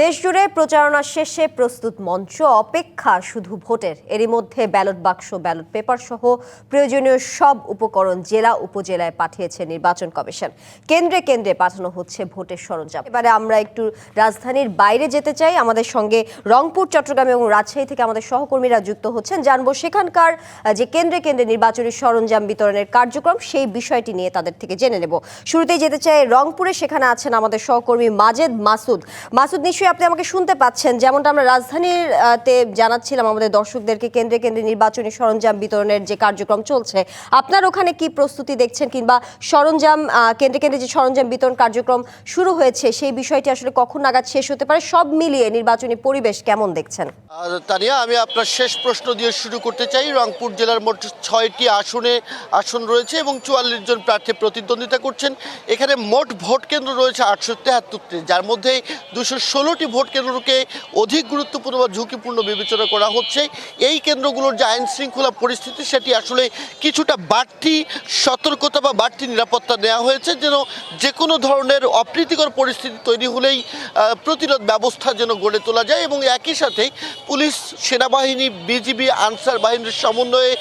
দেশজুড়ে প্রচারণা শেষে প্রস্তুত মঞ্চ, অপেক্ষা শুধু ভোটের। এরই মধ্যে ব্যালট বাক্স, ব্যালট পেপার সহ প্রয়োজনীয় সব উপকরণ জেলা উপজেলায় পাঠিয়েছে নির্বাচন কমিশন। কেন্দ্রে কেন্দ্রে পাঠানো হচ্ছে ভোটের সরঞ্জাম। এবারে আমরা একটু রাজধানীর বাইরে যেতে চাই। আমাদের সঙ্গে রংপুর, চট্টগ্রাম এবং রাজশাহী থেকে আমাদের সহকর্মীরা যুক্ত হচ্ছেন। জানবো সেখানকার যে কেন্দ্রে কেন্দ্রে নির্বাচনী সরঞ্জাম বিতরণের কার্যক্রম, সেই বিষয়টি নিয়ে তাদের থেকে জেনে নেব। শুরুতেই যেতে চাই রংপুরে, সেখানে আছেন আমাদের সহকর্মী মাজেদ মাসুদ। নিশ্চয়ই আপনি আমাকে শুনতে পাচ্ছেন। যেমনটা আমরা রাজধানীতে জানাচ্ছিলাম আমাদের দর্শকদেরকে, কেন্দ্রে কেন্দ্রে নির্বাচনী সরঞ্জাম বিতরণের যে কার্যক্রম চলছে, আপনার ওখানে কি প্রস্তুতি দেখছেন, কিংবা সরঞ্জাম কেন্দ্রে কেন্দ্রে যে সরঞ্জাম বিতরণ কার্যক্রম শুরু হয়েছে সেই বিষয়টি আসলে কখন নাগাদ শেষ হতে পারে? সব মিলিয়ে নির্বাচনী পরিবেশ কেমন দেখছেন? তানিয়া, আমি আপনার শেষ প্রশ্ন দিয়ে শুরু করতে চাই। রংপুর জেলার মোট 6টি আসন রয়েছে এবং 44 জন প্রার্থী প্রতিদ্বন্দ্বিতা করছেন। এখানে মোট ভোট কেন্দ্র রয়েছে 873, যার মধ্যে 216টি ভোট কেন্দ্রকে অধিক গুরুত্বপূর্ণ বা ঝুঁকিপূর্ণ বিবেচনা করা হচ্ছে। এই কেন্দ্রগুলোর যে আইন শৃঙ্খলা পরিস্থিতি, সেটি আসলে কিছুটা বাড়তি সতর্কতা বা বাড়তি নিরাপত্তা নেওয়া হয়েছে, যেন যে কোনো ধরনের অপ্রীতিকর পরিস্থিতি তৈরি হলেই প্রতিরোধ ব্যবস্থা যেন গড়ে তোলা যায়। এবং একই সাথে পুলিশ, সেনাবাহিনী, বিজিবি, আনসার বাহিনীর সমন্বয়ে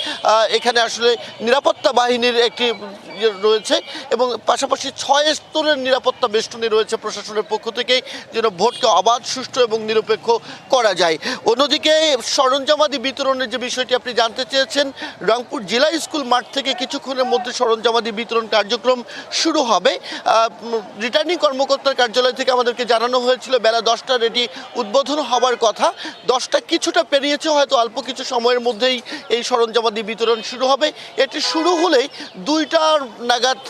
এখানে আসলে নিরাপত্তা বাহিনীর একটি রয়েছে এবং পাশাপাশি 6 স্তরের নিরাপত্তা বেষ্টনী রয়েছে প্রশাসনের পক্ষ থেকে, যেন ভোটকে অবাধ, সুষ্ঠু এবং নিরপেক্ষ করা যায়। অন্যদিকে সরঞ্জামাদি বিতরণের যে বিষয়টি আপনি জানতে চেয়েছেন, রংপুর জেলা স্কুল মাঠ থেকে কিছুক্ষণের মধ্যে সরঞ্জামাদি বিতরণ কার্যক্রম শুরু হবে। রিটার্নিং কর্মকর্তার কার্যালয় থেকে আমাদেরকে জানানো হয়েছিল বেলা 10টার এটি উদ্বোধন হওয়ার কথা। 10টা কিছুটা পেরিয়েছে, হয়তো অল্প কিছু সময়ের মধ্যেই এই সরঞ্জামাদি বিতরণ শুরু হবে। এটি শুরু হলেই 2টা নাগাদ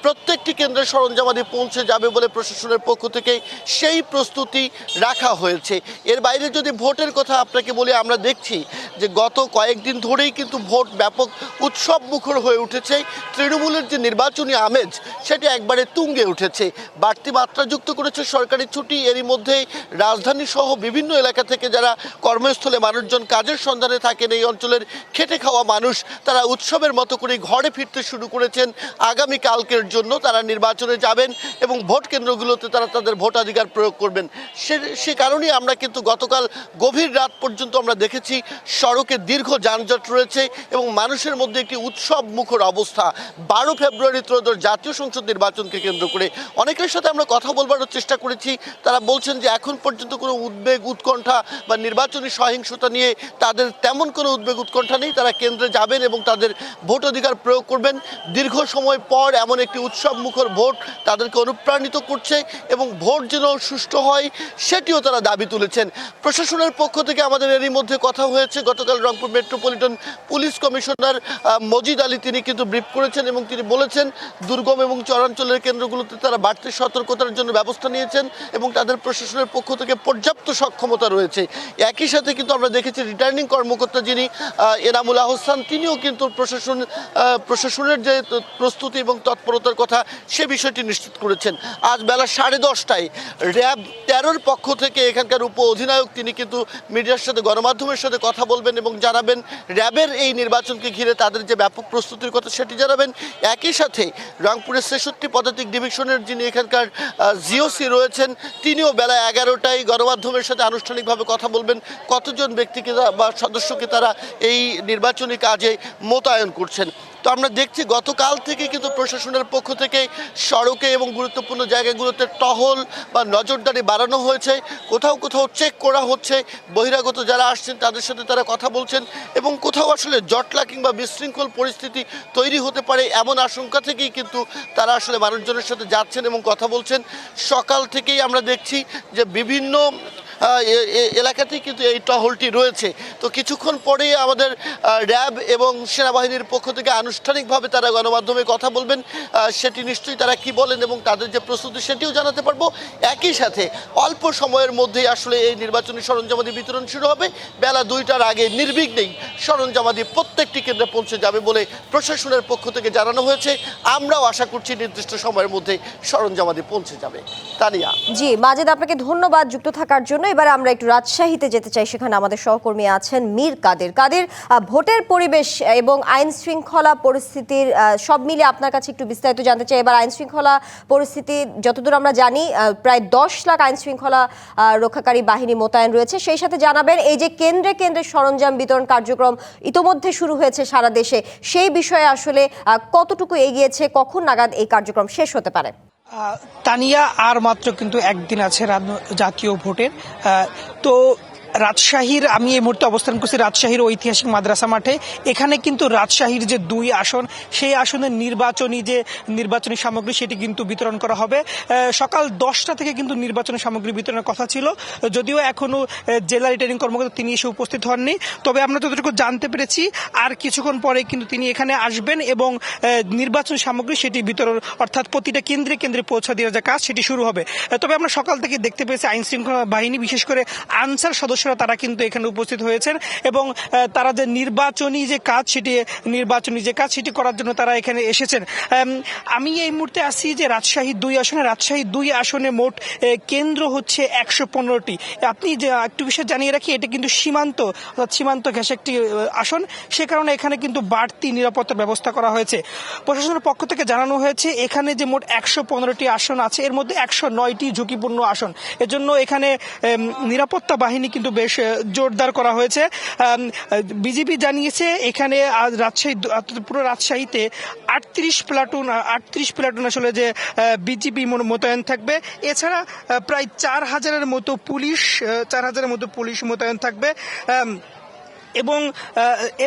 প্রত্যেকটি কেন্দ্রের সরঞ্জামাদি পৌঁছে যাবে বলে প্রশাসনের পক্ষ থেকে সেই প্রস্তুতি রাখা হয়েছে। এর বাইরে যদি ভোটের কথা আপনাকে বলি, আমরা দেখছি যে গত কয়েকদিন ধরেই কিন্তু ভোট ব্যাপক উৎসব মুখর হয়ে উঠেছে। তৃণমূলের যে নির্বাচনী আমেজ, সেটি একবারে তুঙ্গে উঠেছে। বাড়তি মাত্রা যুক্ত করেছে সরকারি ছুটি। এরই মধ্যে রাজধানী সহ বিভিন্ন এলাকা থেকে যারা কর্মস্থলে মানুষজন কাজের সন্ধানে থাকেন, এই অঞ্চলের খেটে খাওয়া মানুষ, তারা উৎসবের মতো করে ঘরে ফিরতে শুরু করেছেন। আগামী কালকের জন্য তারা নির্বাচনে যাবেন এবং ভোট কেন্দ্রগুলোতে তারা তাদের ভোটাধিকার প্রয়োগ করবেন। সে কারণেই আমরা কিন্তু গতকাল গভীর রাত পর্যন্ত আমরা দেখেছি সড়কে দীর্ঘ যানজট রয়েছে এবং মানুষের মধ্যে একটি উৎসব মুখর অবস্থা। 12 ফেব্রুয়ারি ত্রয়োদশ জাতীয় সংসদ নির্বাচনকে কেন্দ্র করে অনেকের সাথে আমরা কথা বলবার চেষ্টা করেছি। তারা বলছেন যে এখন পর্যন্ত কোনো উদ্বেগ, উৎকণ্ঠা বা নির্বাচনী সহিংসতা নিয়ে তাদের তেমন কোনো উদ্বেগ, উৎকণ্ঠা নেই। তারা কেন্দ্রে যাবেন এবং তাদের ভোটাধিকার প্রয়োগ করবেন। দীর্ঘ সময় পর এমন একটি উৎসব মুখর ভোট তাদেরকে অনুপ্রাণিত করছে এবং ভোট যেন সুষ্ঠু হয়, সেটিও তারা দাবি তুলেছেন। প্রশাসনের পক্ষ থেকে আমাদের এরই মধ্যে কথা হয়েছে। গতকাল Rangpur metropolitan police commissioner Majid Ali, তিনি কিন্তু ব্রিফ করেছেন এবং তিনি বলেছেন দুর্গম এবং চরাঞ্চলের কেন্দ্রগুলোতে তারা বাড়তি সতর্কতার জন্য ব্যবস্থা নিয়েছেন এবং তাদের প্রশাসনের পক্ষ থেকে পর্যাপ্ত সক্ষমতা রয়েছে। একই সাথে কিন্তু আমরা দেখেছি রিটার্নিং কর্মকর্তা যিনি এনামুল আহসান, তিনিও কিন্তু প্রশাসনের যে প্রস্তুতি এবং তৎপরতার কথা, সে বিষয়টি নিশ্চিত করেছেন। আজ বেলা 10:30টায় র্যাব 13-র পক্ষ থেকে এখানকার উপ অধিনায়ক, তিনি কিন্তু মিডিয়ার সাথে, গণমাধ্যমের সাথে কথা বলবেন এবং জানাবেন র্যাবের এই নির্বাচনকে ঘিরে তাদের যে ব্যাপক প্রস্তুতির কথা, সেটি জানাবেন। একই সাথে রংপুরের 66 পদাতিক ডিভিশনের যিনি এখানকার জিওসি রয়েছেন, তিনিও বেলা 11টায় গণমাধ্যমের সাথে আনুষ্ঠানিকভাবে কথা বলবেন কতজন ব্যক্তিকে বা সদস্যকে তারা এই নির্বাচনী কাজে মোতায়েন করছেন। তো আমরা দেখছি গতকাল থেকে কিন্তু প্রশাসনের পক্ষ থেকে সড়কে এবং গুরুত্বপূর্ণ জায়গাগুলোতে টহল বা নজরদারি বাড়ানো হয়েছে। কোথাও কোথাও চেক করা হচ্ছে, বহিরাগত যারা আসছেন তাদের সাথে তারা কথা বলছেন এবং কোথাও আসলে জটলা কিংবা বিশৃঙ্খল পরিস্থিতি তৈরি হতে পারে এমন আশঙ্কা থেকেই কিন্তু তারা আসলে মানুষজনের সাথে যাচ্ছেন এবং কথা বলছেন। সকাল থেকেই আমরা দেখছি যে বিভিন্ন এলাকাতেই কিন্তু এই টহলটি রয়েছে। তো কিছুক্ষণ পরেই আমাদের র্যাব এবং সেনাবাহিনীর পক্ষ থেকে আনুষ্ঠানিকভাবে তারা গণমাধ্যমে কথা বলবেন। সেটি নিশ্চয়ই তারা কি বলেন এবং তাদের যে প্রস্তুতি, সেটিও জানাতে পারবো। একই সাথে অল্প সময়ের মধ্যেই আসলে এই নির্বাচনী সরঞ্জামাদি বিতরণ শুরু হবে। বেলা 2টার আগে নির্বিঘ্নেই সরঞ্জামাদি প্রত্যেকটি কেন্দ্রে পৌঁছে যাবে বলে প্রশাসনের পক্ষ থেকে জানানো হয়েছে। আমরাও আশা করছি নির্দিষ্ট সময়ের মধ্যে সরঞ্জামাদি পৌঁছে যাবে। তানিয়া। জি মাজেদ, আপনাকে ধন্যবাদ যুক্ত থাকার জন্য। এবারে আমরা একটু রাজশাহীতে যেতে চাই, সেখানে আমাদের সহকর্মী আছেন মীর কাদের। ভোটের পরিবেশ এবং আইন শৃঙ্খলা পরিস্থিতির সব মিলে আপনার কাছে একটু বিস্তারিত জানতে চাই। এবার আইন শৃঙ্খলা পরিস্থিতি যতদূর আমরা জানি প্রায় 10 লাখ আইন শৃঙ্খলা রক্ষাকারী বাহিনী মোতায়েন রয়েছে। সেই সাথে জানাবেন এই যে কেন্দ্রে কেন্দ্রে সরঞ্জাম বিতরণ কার্যক্রম ইতোমধ্যে শুরু হয়েছে সারা দেশে, সেই বিষয়ে আসলে কতটুকু এগিয়েছে, কখন নাগাদ এই কার্যক্রম শেষ হতে পারে? তানিয়া, আর মাত্র কিন্তু একদিন আছে জাতীয় ভোটের। তো রাজশাহীর, আমি এই মুহূর্তে অবস্থান করছি রাজশাহীর ঐতিহাসিক মাদ্রাসা মাঠে। এখানে কিন্তু রাজশাহীর যে 2 আসন, সেই আসনের নির্বাচনী সামগ্রী সেটি কিন্তু বিতরণ করা হবে। সকাল 10টা থেকে কিন্তু নির্বাচনী সামগ্রী বিতরণের কথা ছিল, যদিও এখনো জেলা রিটার্নিং কর্মকর্তা তিনি এসে উপস্থিত হননি। তবে আমরা যতটুকু জানতে পেরেছি আর কিছুক্ষণ পরে কিন্তু তিনি এখানে আসবেন এবং নির্বাচনী সামগ্রী সেটি বিতরণ, অর্থাৎ প্রতিটা কেন্দ্রে কেন্দ্রে পৌঁছা দেওয়ার যে কাজ সেটি শুরু হবে। তবে আমরা সকাল থেকে দেখতে পেয়েছি আইন শৃঙ্খলা বাহিনী, বিশেষ করে আনসার সদস্যরা তারা কিন্তু এখানে উপস্থিত হয়েছেন এবং তারা যে নির্বাচনী যে কাজ সেটি করার জন্য তারা এখানে এসেছেন। আমি এই মুহূর্তে আসছি যে রাজশাহী 2 আসনে মোট কেন্দ্র হচ্ছে 115টি। আপনি যে একটু বিষয় জানিয়ে রাখি, এটা কিন্তু সীমান্ত ঘেঁষে একটি আসন, সে কারণে এখানে কিন্তু বাড়তি নিরাপত্তার ব্যবস্থা করা হয়েছে। প্রশাসনের পক্ষ থেকে জানানো হয়েছে এখানে যে মোট 115টি আসন আছে, এর মধ্যে 109টি ঝুঁকিপূর্ণ আসন। এজন্য এখানে নিরাপত্তা বাহিনী কিন্তু বেশ জোরদার করা হয়েছে। বিজেপি জানিয়েছে এখানে পুরো রাজশাহীতে 38 প্লাটুন আসলে যে বিজেপি মোতায়েন থাকবে। এছাড়া প্রায় 4,000-এর মতো পুলিশ মোতায়েন থাকবে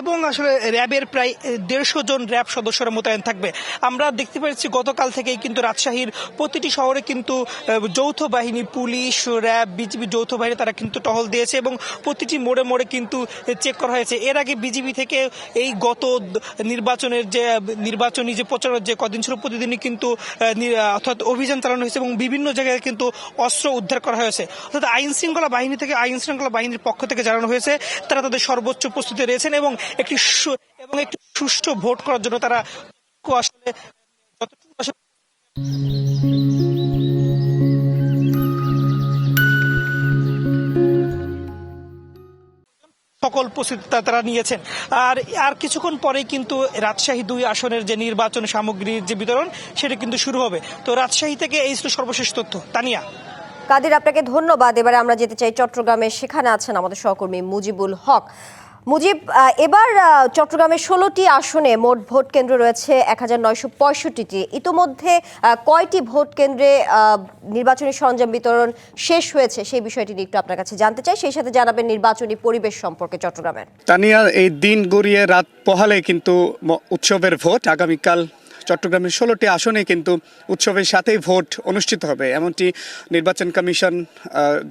এবং আসলে র্যাবের প্রায় 150 জন র্যাব সদস্যরা মোতায়েন থাকবে। আমরা দেখতে পাচ্ছি গতকাল থেকেই কিন্তু রাজশাহীর প্রতিটি শহরে কিন্তু যৌথ বাহিনী, পুলিশ, র্যাব, বিজিবি যৌথ বাহিনী তারা কিন্তু টহল দিয়েছে এবং প্রতিটি মোড়ে মোড়ে কিন্তু চেক করা হয়েছে। এর আগে বিজিবি থেকে এই গত নির্বাচনী যে প্রচারের যে কদিন ছিল, প্রতিদিনই কিন্তু অর্থাৎ অভিযান চালানো হয়েছে এবং বিভিন্ন জায়গায় কিন্তু অস্ত্র উদ্ধার করা হয়েছে। অর্থাৎ আইন শৃঙ্খলা বাহিনীর পক্ষ থেকে জানানো হয়েছে তারা তাদের সর্বোচ্চ প্রস্তুতি রয়েছেন এবং একটি সুষ্ঠু ভোট করার জন্য তারা আসলে সকল প্রস্তুতি তারা নিয়েছেন। আর কিছুক্ষণ পরেই কিন্তু রাজশাহী 2 আসনের যে নির্বাচন সামগ্রীর যে বিতরণ সেটা কিন্তু শুরু হবে। তো রাজশাহী থেকে এই ছিল সর্বশেষ তথ্য। তানিয়া। কাদের, আপনাকে ধন্যবাদ। এবারে আমরা যেতে চাই চট্টগ্রামে, সেখানে আছেন আমাদের সহকর্মী মুজিবুল হক। মুজিব, এবার চট্টগ্রামে 16টি আসনে মোট ভোট কেন্দ্র রয়েছে 1965টি। ইতোমধ্যে কয়টি ভোট কেন্দ্রে নির্বাচনী সরঞ্জাম বিতরণ শেষ হয়েছে, সেই বিষয়টি নিয়ে একটু আপনার কাছে জানতে চাই। সেই সাথে জানাবেন নির্বাচনী পরিবেশ সম্পর্কে চট্টগ্রামের। তানিয়া, এই দিন গড়িয়ে রাত পোহালে কিন্তু উৎসবের ভোট। আগামীকাল চট্টগ্রামের 16টি আসনে কিন্তু উৎসবের সাথেই ভোট অনুষ্ঠিত হবে, এমনটি নির্বাচন কমিশন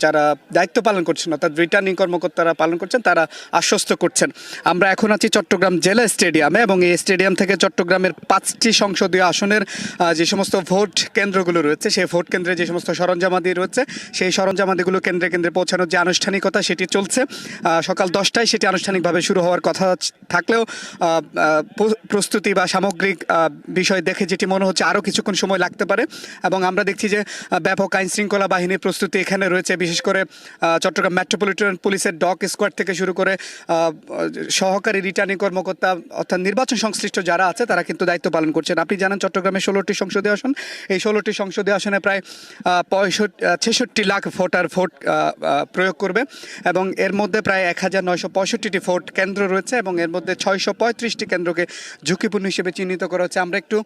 যারা দায়িত্ব পালন করছেন, অর্থাৎ রিটার্নিং কর্মকর্তারা পালন করছেন, তারা আশ্বস্ত করছেন। আমরা এখন আছি চট্টগ্রাম জেলা স্টেডিয়ামে এবং এই স্টেডিয়াম থেকে চট্টগ্রামের 5টি সংসদীয় আসনের যে সমস্ত ভোট কেন্দ্রগুলো রয়েছে, সেই ভোট কেন্দ্রে যে সমস্ত সরঞ্জামাদি রয়েছে, সেই সরঞ্জামাদিগুলো কেন্দ্রে কেন্দ্রে পৌঁছানোর যে আনুষ্ঠানিকতা সেটি চলছে। সকাল 10টায় সেটি আনুষ্ঠানিকভাবে শুরু হওয়ার কথা থাকলেও প্রস্তুতি বা সামগ্রিক বিষয় দেখে যেটি মনে হচ্ছে আরও কিছুক্ষণ সময় লাগতে পারে। এবং আমরা দেখছি যে ব্যাপক আইন শৃঙ্খলা বাহিনীর প্রস্তুতি এখানে রয়েছে, বিশেষ করে চট্টগ্রাম মেট্রোপলিটন পুলিশের ডগ স্কোয়াড থেকে শুরু করে সহকারী রিটার্নিং কর্মকর্তা অর্থাৎ নির্বাচন সংশ্লিষ্ট যারা আছে তারা কিন্তু দায়িত্ব পালন করছেন। আপনি জানেন চট্টগ্রামে 16টি সংসদীয় আসন, এই 16টি সংসদীয় আসনে প্রায় 66 লাখ ভোটার ভোট প্রয়োগ করবে এবং এর মধ্যে প্রায় 1965টি ভোট কেন্দ্র রয়েছে এবং এর মধ্যে 635টি কেন্দ্রকে ঝুঁকিপূর্ণ হিসেবে চিহ্নিত করা হচ্ছে। আমরা একটু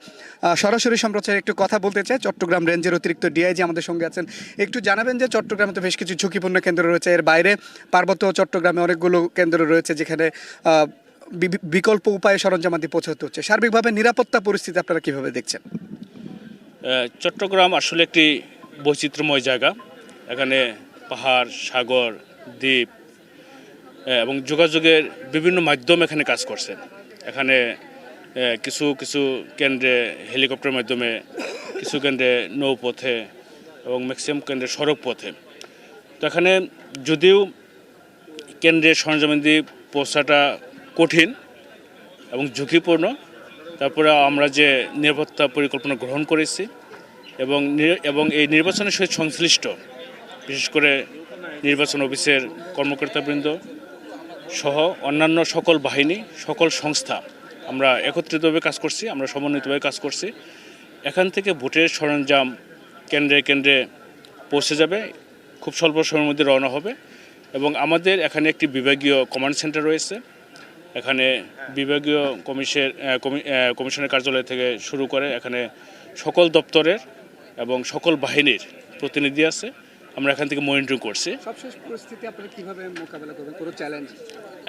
সরাসরি সম্প্রচারে একটু কথা বলতে চাই। চট্টগ্রাম রেঞ্জের অতিরিক্ত ডিআইজি আমাদের সঙ্গে আছেন। একটু জানাবেন যে চট্টগ্রামে তো বেশ কিছু ঝুঁকিপূর্ণ কেন্দ্র রয়েছে, এর বাইরে পার্বত্য চট্টগ্রামে অনেকগুলো কেন্দ্র রয়েছে যেখানে বিকল্প উপায়ে সরঞ্জামাদি পৌঁছাতে হচ্ছে। সার্বিকভাবে নিরাপত্তা পরিস্থিতি আপনারা কিভাবে দেখছেন? চট্টগ্রাম আসলে একটি বৈচিত্র্যময় জায়গা। এখানে পাহাড়, সাগর, দ্বীপ এবং যোগাযোগের বিভিন্ন মাধ্যম এখানে কাজ করছে। এখানে কিছু কেন্দ্রে হেলিকপ্টারের মাধ্যমে, কিছু কেন্দ্রে নৌপথে এবং ম্যাক্সিমাম কেন্দ্রে সড়ক পথে। তো এখানে যদিও কেন্দ্রের সরঞ্জামাদি পৌঁছাটা কঠিন এবং ঝুঁকিপূর্ণ, তারপরে আমরা যে নিরাপত্তা পরিকল্পনা গ্রহণ করেছি এবং এই নির্বাচনের সঙ্গে সংশ্লিষ্ট বিশেষ করে নির্বাচন অফিসের কর্মকর্তাবৃন্দ সহ অন্যান্য সকল বাহিনী, সকল সংস্থা আমরা একত্রিতভাবে কাজ করছি, আমরা সমন্বিতভাবে কাজ করছি। এখান থেকে ভোটের সরঞ্জাম কেন্দ্রে কেন্দ্রে পৌঁছে যাবে, খুব স্বল্প সময়ের মধ্যে রওনা হবে। এবং আমাদের এখানে একটি বিভাগীয় কমান্ড সেন্টার রয়েছে। এখানে বিভাগীয় কমিশনের কার্যালয় থেকে শুরু করে এখানে সকল দপ্তরের এবং সকল বাহিনীর প্রতিনিধি আছে। আমরা এখান থেকে মনিটরিং করছি। সবশেষ পরিস্থিতি আপনারা কিভাবে মোকাবেলা করবেন, কোনো চ্যালেঞ্জ?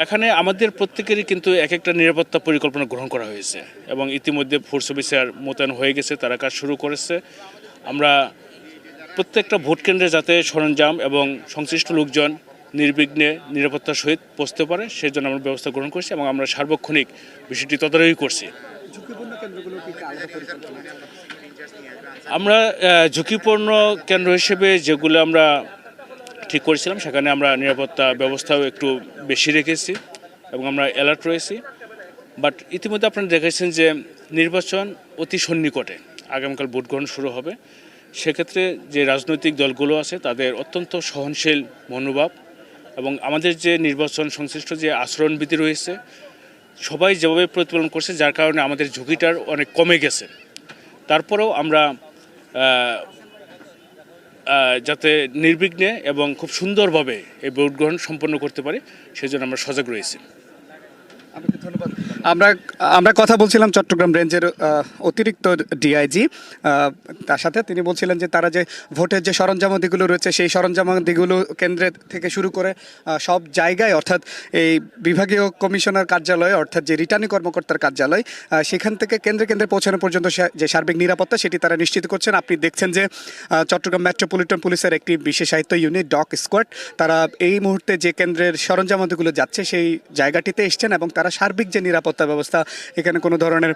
এখানে আমাদের প্রত্যেকেরই কিন্তু এক একটা নিরাপত্তা পরিকল্পনা গ্রহণ করা হয়েছে এবং ইতিমধ্যে ফোর্স অফিসার মোতায়েন হয়ে গেছে, তারা কাজ শুরু করেছে। আমরা প্রত্যেকটা ভোট কেন্দ্রে যাতে সরঞ্জাম এবং সংশ্লিষ্ট লোকজন নির্বিঘ্নে নিরাপত্তার সহিত পৌঁছতে পারে সেই জন্য আমরা ব্যবস্থা গ্রহণ করছি এবং আমরা সার্বক্ষণিক বিষয়টি তদারকি করছি। ঝুঁকিপূর্ণ কেন্দ্রগুলো কি আলাদা পরিকল্পনা? আমরা ঝুঁকিপূর্ণ কেন্দ্র হিসেবে যেগুলো আমরা ঠিক করেছিলাম সেখানে আমরা নিরাপত্তা ব্যবস্থাও একটু বেশি রেখেছি এবং আমরা অ্যালার্ট রয়েছি। বাট ইতিমধ্যে আপনারা দেখেছেন যে নির্বাচন অতি সন্নিকটে, আগামীকাল ভোট গ্রহণ শুরু হবে। সেক্ষেত্রে যে রাজনৈতিক দলগুলো আছে তাদের অত্যন্ত সহনশীল মনোভাব এবং আমাদের যে নির্বাচন সংশ্লিষ্ট যে আচরণবিধি রয়েছে সবাই যেভাবে প্রতিপালন করছে, যার কারণে আমাদের ঝুঁকিটার অনেক কমে গেছে। তারপরেও আমরা যাতে নির্বিঘ্নে এবং খুব সুন্দরভাবে এই ভোট গ্রহণ সম্পন্ন করতে পারি সেই জন্য আমরা সজাগ রয়েছি। আমরা কথা বলছিলাম চট্টগ্রাম রেঞ্জের অতিরিক্ত ডিআইজি, তার সাথে তিনি বলছিলেন যে তারা যে ভোটের যে সরঞ্জামাদিগুলো রয়েছে সেই সরঞ্জামাদিগুলো কেন্দ্রের থেকে শুরু করে সব জায়গায়, অর্থাৎ এই বিভাগীয় কমিশনার কার্যালয় অর্থাৎ যে রিটার্নিং কর্মকর্তার কার্যালয়, সেখান থেকে কেন্দ্রে কেন্দ্রে পৌঁছানো পর্যন্ত যে সার্বিক নিরাপত্তা সেটি তারা নিশ্চিত করছেন। আপনি দেখছেন যে চট্টগ্রাম মেট্রোপলিটন পুলিশের একটি বিশেষায়িত ইউনিট ডগ স্কোয়াড তারা এই মুহূর্তে যে কেন্দ্রের সরঞ্জামাদিগুলো যাচ্ছে সেই জায়গাটিতে এসছেন এবং তারা সার্বিক যে নিরাপত্তা ব্যবস্থা, এখানে কোনো ধরনের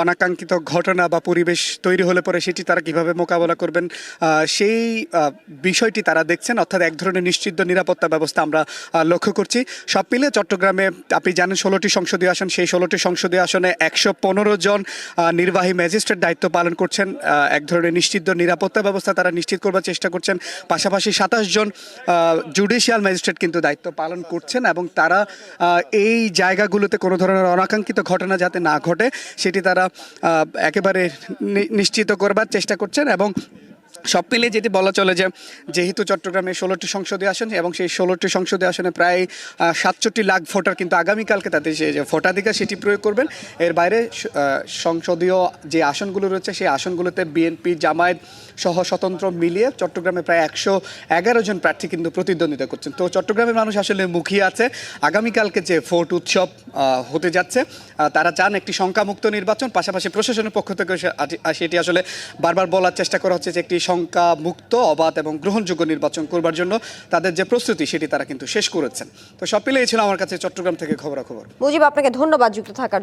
অনাকাঙ্ক্ষিত ঘটনা বা পরিবেশ তৈরি হলে পরে সেটি তারা কিভাবে মোকাবেলা করবেন সেই বিষয়টি তারা দেখছেন। অর্থাৎ এক ধরনের নিশ্চিত নিরাপত্তা ব্যবস্থা আমরা লক্ষ্য করছি। সব মিলে চট্টগ্রামে আপনি জানেন 16টি সংসদীয় আসন, সেই 16টি সংসদীয় আসনে 115 জন নির্বাহী ম্যাজিস্ট্রেট দায়িত্ব পালন করছেন। এক ধরনের নিশ্চিত নিরাপত্তা ব্যবস্থা তারা নিশ্চিত করবার চেষ্টা করছেন। পাশাপাশি 27 জন জুডিশিয়াল ম্যাজিস্ট্রেট কিন্তু দায়িত্ব পালন করছেন এবং তারা এই জায়গাগুলোতে কোনো ধরনের অনাকাঙ্ক্ষিত ঘটনা যাতে না ঘটে সেটি তারা একেবারে নিশ্চিত করবার চেষ্টা করছেন। এবং সব মিলিয়ে যেটি বলা চলে যে যেহেতু চট্টগ্রামে 16টি সংসদীয় আসন এবং সেই 16টি সংসদীয় আসনে প্রায় 67 লাখ ভোটার কিন্তু আগামীকালকে তাদের যে ভোটাধিকার সেটি প্রয়োগ করবেন। এর বাইরে সংসদীয় যে আসনগুলো রয়েছে সেই আসনগুলোতে বিএনপি, জামায়াত সহ স্বতন্ত্র মিলিয়ে চট্টগ্রামে প্রায় 111 জন প্রার্থী কিন্তু প্রতিদ্বন্দ্বিতা করছেন। তো চট্টগ্রামের মানুষ আসলে মুখিয়ে আছে আগামীকালকে যে ভোট উৎসব হতে যাচ্ছে। তারা চান একটি শঙ্কামুক্ত নির্বাচন, পাশাপাশি প্রশাসনের পক্ষ থেকে সেটি আসলে বারবার বলার চেষ্টা করা হচ্ছে যে একটি শঙ্কামুক্ত, অবাধ এবং গ্রহণযোগ্য নির্বাচন করবার জন্য তাদের যে প্রস্তুতি সেটি তারা কিন্তু শেষ করেছেন। তো সব মিলিয়ে ছিল আমার কাছে চট্টগ্রাম থেকে খবরাখবর। মুজিব, আপনাকে ধন্যবাদ যুক্ত থাকার জন্য।